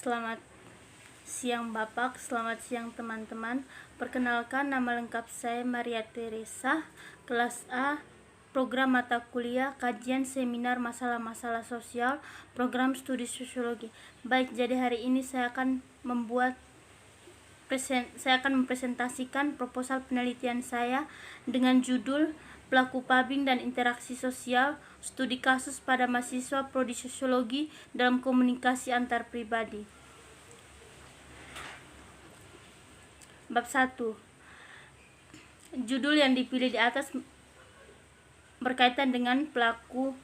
Selamat siang Bapak, selamat siang teman-teman. Perkenalkan, nama lengkap saya Maria Teresa, kelas A, program mata kuliah kajian seminar masalah-masalah sosial, program studi sosiologi. Baik, jadi hari ini saya akan mempresentasikan proposal penelitian saya dengan judul Pelaku Pubbing dan Interaksi Sosial, Studi Kasus pada Mahasiswa Prodi Sosiologi dalam Komunikasi Antar Pribadi. Bab 1. Judul yang dipilih di atas berkaitan dengan pelaku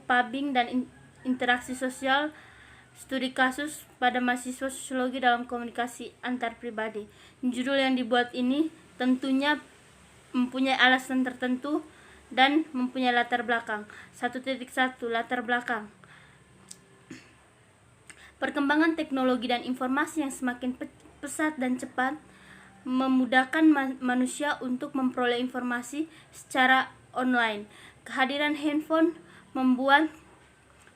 pubbing dan interaksi sosial, studi kasus pada mahasiswa sosiologi dalam komunikasi antar pribadi. Judul yang dibuat ini tentunya mempunyai alasan tertentu dan mempunyai latar belakang. 1.1 Latar belakang. Perkembangan teknologi dan informasi yang semakin pesat dan cepat memudahkan manusia untuk memperoleh informasi secara online. Kehadiran handphone membuat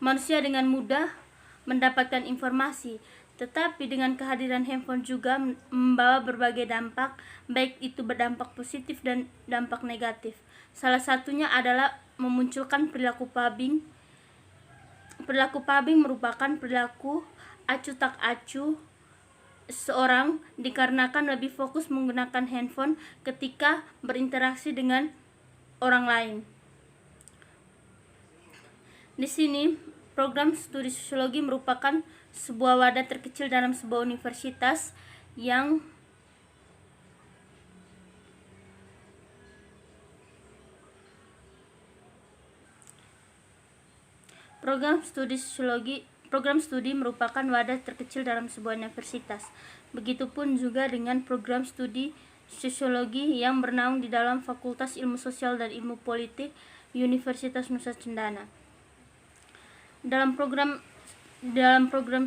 manusia dengan mudah mendapatkan informasi, tetapi dengan kehadiran handphone juga membawa berbagai dampak, baik itu berdampak positif dan dampak negatif. Salah satunya adalah memunculkan perilaku pubbing. Perilaku pubbing merupakan perilaku acuh tak acuh seseorang dikarenakan lebih fokus menggunakan handphone ketika berinteraksi dengan orang lain. Di sini, program studi sosiologi merupakan sebuah wadah terkecil dalam sebuah universitas yang Program studi merupakan wadah terkecil dalam sebuah universitas. Begitupun juga dengan program studi sosiologi yang bernaung di dalam Fakultas Ilmu Sosial dan Ilmu Politik Universitas Nusa Cendana. Dalam program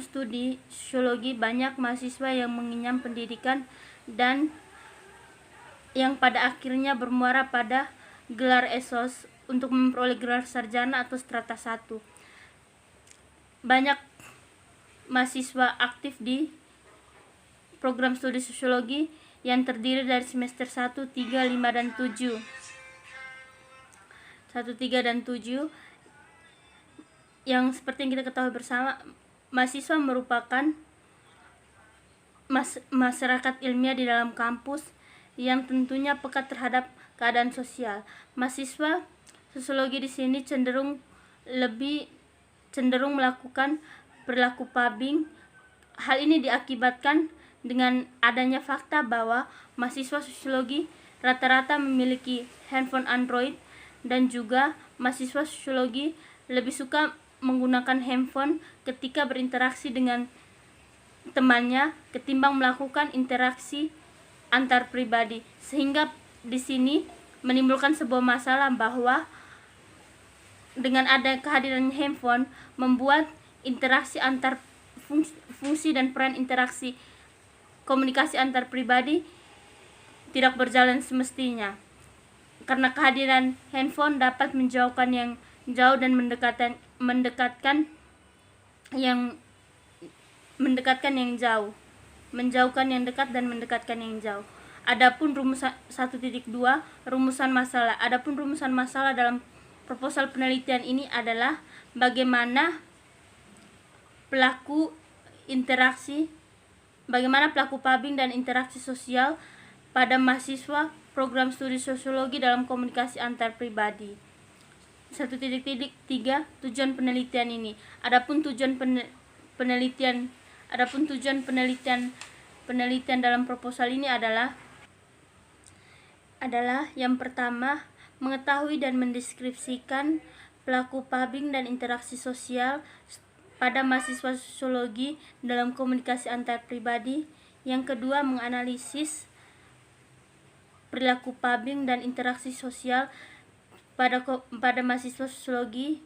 studi sosiologi banyak mahasiswa yang mengenyam pendidikan dan yang pada akhirnya bermuara pada gelar esos untuk memperoleh gelar sarjana atau strata 1. Banyak mahasiswa aktif di program studi sosiologi yang terdiri dari semester 1, 3, 5, dan 7. 1, 3, dan 7 yang seperti yang kita ketahui bersama, mahasiswa merupakan masyarakat ilmiah di dalam kampus yang tentunya peka terhadap keadaan sosial. Mahasiswa sosiologi di sini cenderung melakukan perilaku pubbing. Hal ini diakibatkan dengan adanya fakta bahwa mahasiswa sosiologi rata-rata memiliki handphone Android, dan juga mahasiswa sosiologi lebih suka menggunakan handphone ketika berinteraksi dengan temannya ketimbang melakukan interaksi antar pribadi, sehingga di sini menimbulkan sebuah masalah bahwa dengan ada kehadiran handphone membuat interaksi antar fungsi dan peran interaksi komunikasi antar pribadi tidak berjalan semestinya, karena kehadiran handphone dapat menjauhkan yang jauh dan mendekatkan yang jauh, menjauhkan yang dekat dan mendekatkan yang jauh. Adapun rumusan 1.2 rumusan masalah. Adapun rumusan masalah dalam proposal penelitian ini adalah bagaimana pelaku pubbing dan interaksi sosial pada mahasiswa program studi sosiologi dalam komunikasi antar pribadi. 1.3 Tujuan penelitian ini. Adapun tujuan penelitian dalam proposal ini adalah yang pertama, mengetahui dan mendeskripsikan pelaku pubbing dan interaksi sosial pada mahasiswa sosiologi dalam komunikasi antar pribadi. Yang kedua, menganalisis perilaku pubbing dan interaksi sosial pada mahasiswa sosiologi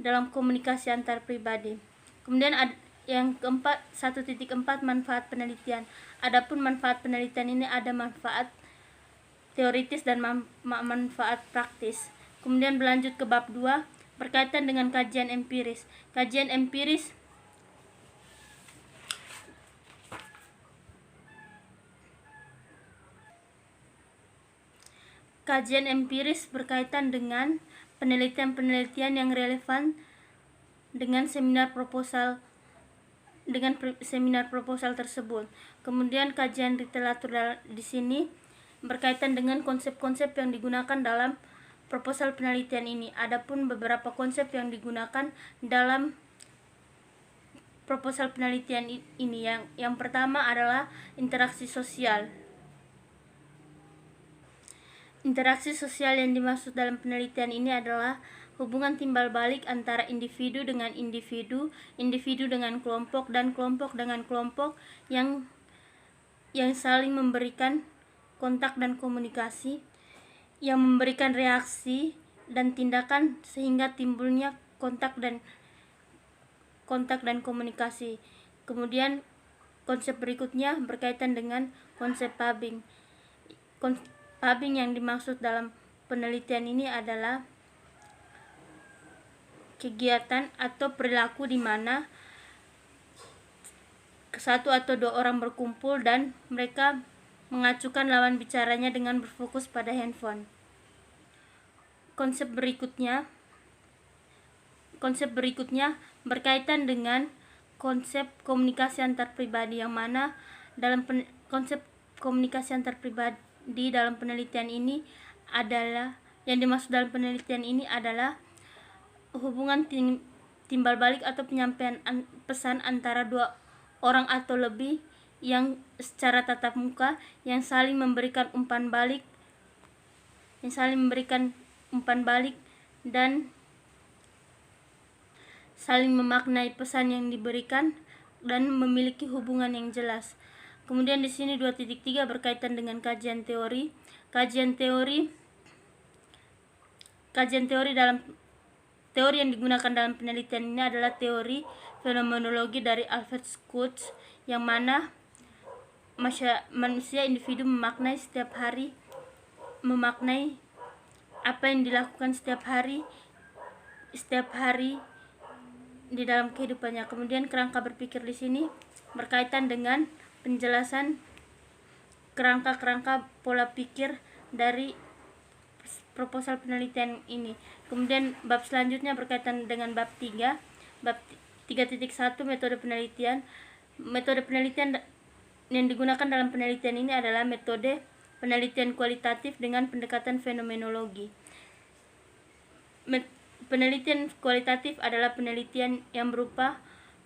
dalam komunikasi antar pribadi. Kemudian yang keempat, 1.4 manfaat penelitian. Adapun manfaat penelitian ini ada manfaat teoritis dan manfaat praktis. Kemudian berlanjut ke bab 2 berkaitan dengan kajian empiris. Kajian empiris kajian empiris berkaitan dengan penelitian-penelitian yang relevan dengan seminar proposal tersebut. Kemudian kajian literatur di sini berkaitan dengan konsep-konsep yang digunakan dalam proposal penelitian ini. Adapun beberapa konsep yang digunakan dalam proposal penelitian ini yang pertama adalah interaksi sosial. Interaksi sosial yang dimaksud dalam penelitian ini adalah hubungan timbal balik antara individu dengan individu, individu dengan kelompok, dan kelompok dengan kelompok yang saling memberikan kontak dan komunikasi, yang memberikan reaksi dan tindakan sehingga timbulnya kontak dan komunikasi. Kemudian konsep berikutnya berkaitan dengan konsep pubbing. Pubbing yang dimaksud dalam penelitian ini adalah kegiatan atau perilaku di mana satu atau dua orang berkumpul dan mereka mengacukan lawan bicaranya dengan berfokus pada handphone. Konsep berikutnya berkaitan dengan konsep komunikasi antar pribadi, yang mana dalam konsep komunikasi antar pribadi dalam penelitian ini adalah hubungan timbal balik atau penyampaian pesan antara dua orang atau lebih yang secara tatap muka yang saling memberikan umpan balik dan saling memaknai pesan yang diberikan dan memiliki hubungan yang jelas. Kemudian di sini 2.3 berkaitan dengan kajian teori. Kajian teori yang digunakan dalam penelitian ini adalah teori fenomenologi dari Albert Schweitzer, yang mana manusia individu memaknai apa yang dilakukan setiap hari di dalam kehidupannya. Kemudian kerangka berpikir di sini berkaitan dengan penjelasan kerangka pola pikir dari proposal penelitian ini. Kemudian bab selanjutnya berkaitan dengan bab 3. Bab 3.1 metode penelitian. Metode penelitian yang digunakan dalam penelitian ini adalah metode penelitian kualitatif dengan pendekatan fenomenologi. Penelitian kualitatif adalah penelitian yang berupa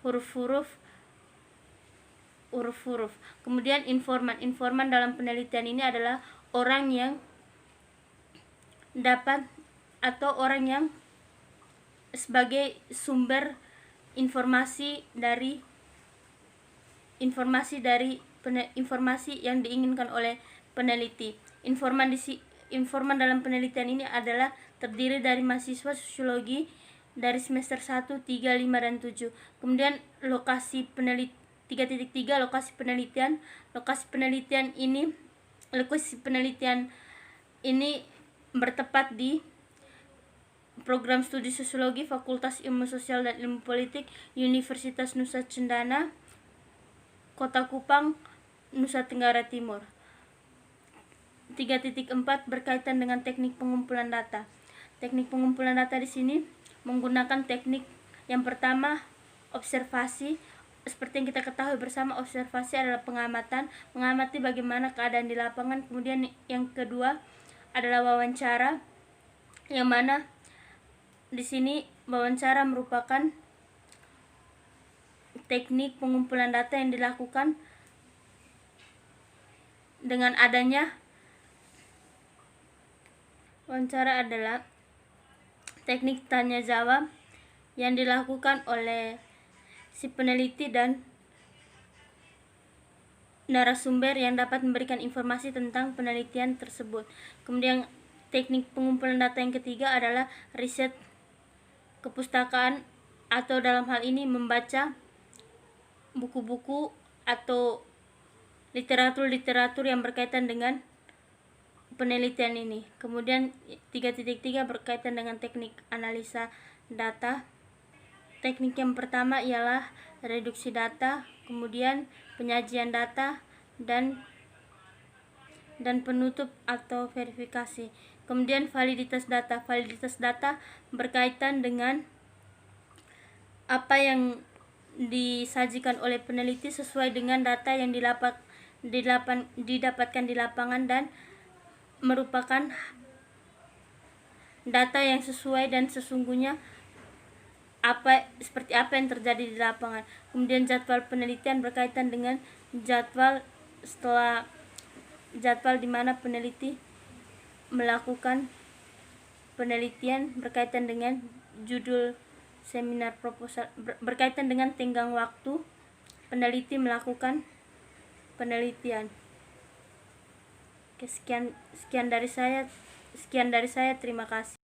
huruf-huruf. Kemudian informan dalam penelitian ini adalah orang yang sebagai sumber informasi yang diinginkan oleh peneliti. Informan dalam penelitian ini adalah terdiri dari mahasiswa sosiologi dari semester 1, 3, 5, dan 7. Kemudian lokasi penelitian 3.3 lokasi penelitian. Lokasi penelitian ini bertempat di program studi sosiologi Fakultas Ilmu Sosial dan Ilmu Politik Universitas Nusa Cendana, Kota Kupang, Nusa Tenggara Timur. 3.4 berkaitan dengan teknik pengumpulan data. Teknik pengumpulan data di sini menggunakan teknik yang pertama, observasi. Seperti yang kita ketahui bersama, observasi adalah pengamatan, mengamati bagaimana keadaan di lapangan. Kemudian yang kedua adalah wawancara, yang mana di sini wawancara merupakan teknik pengumpulan data yang dilakukan dengan adanya wawancara adalah teknik tanya jawab yang dilakukan oleh si peneliti dan narasumber yang dapat memberikan informasi tentang penelitian tersebut. Kemudian teknik pengumpulan data yang ketiga adalah riset kepustakaan, atau dalam hal ini membaca buku-buku atau literatur yang berkaitan dengan penelitian ini. Kemudian 3.3 berkaitan dengan teknik analisa data. Teknik yang pertama ialah reduksi data, kemudian penyajian data, dan penutup atau verifikasi. Kemudian validitas data. Validitas data berkaitan dengan apa yang disajikan oleh peneliti sesuai dengan data yang didapatkan di lapangan dan merupakan data yang sesuai dan sesungguhnya seperti apa yang terjadi di lapangan. Kemudian jadwal penelitian berkaitan dengan jadwal di mana peneliti melakukan penelitian berkaitan dengan judul seminar proposal, berkaitan dengan tenggang waktu peneliti melakukan penelitian. Oke, sekian dari saya. Terima kasih.